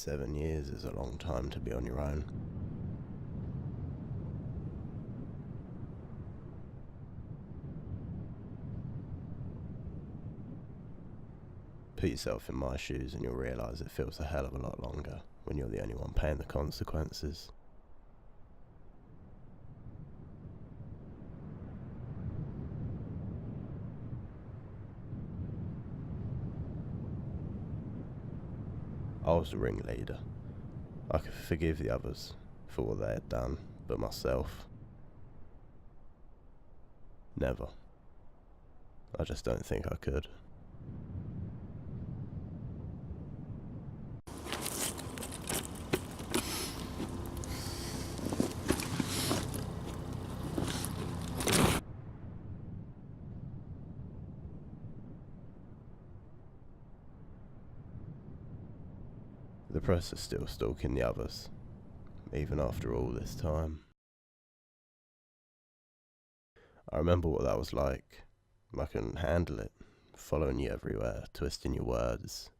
7 years is a long time to be on your own. Put yourself in my shoes and you'll realise it feels a hell of a lot longer when you're the only one paying the consequences. I was the ringleader. I could forgive the others for what they had done, but myself, never. I just don't think I could. The press is still stalking the others, even after all this time. I remember what that was like. I couldn't handle it, following you everywhere, twisting your words.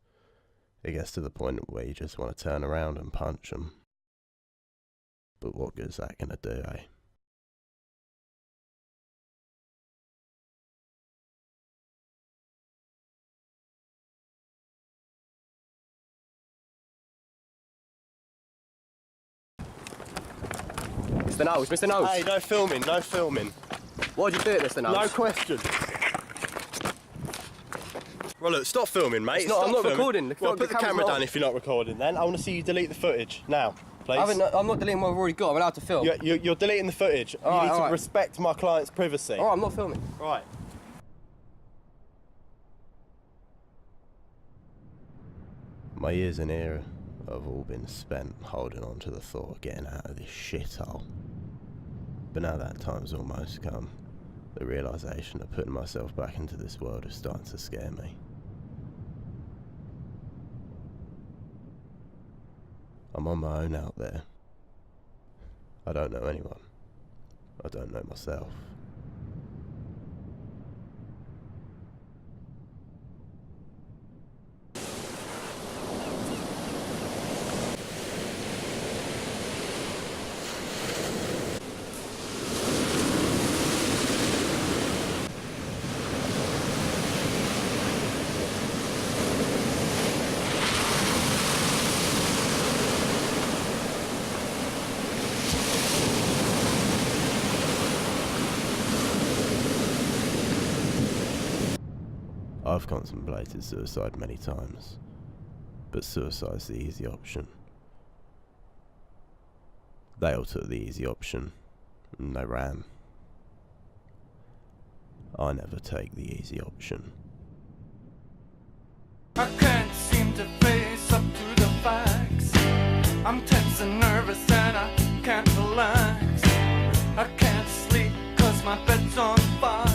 It gets to the point where you just want to turn around and punch them. But what good's that gonna do, eh? Mr. Knowles, Mr. Knowles. Hey, no filming, no filming. Why'd you do it, Mr. Knowles? No question. Well, look, stop filming, mate. I'm not filming. recording. Well, put the camera down if you're not recording then. I want to see you delete the footage. Now, please. I'm not deleting what I've already got. I'm allowed to film. You're deleting the footage. You need to respect my client's privacy. Alright, I'm not filming. Right. My years in here have all been spent holding on to the thought of getting out of this shithole. But now that time's almost come, the realisation of putting myself back into this world is starting to scare me. I'm on my own out there. I don't know anyone. I don't know myself. I've contemplated suicide many times, but suicide's the easy option. They all took the easy option, and they ran. I never take the easy option. I can't seem to face up to the facts. I'm tense and nervous and I can't relax. I can't sleep 'cause my bed's on fire.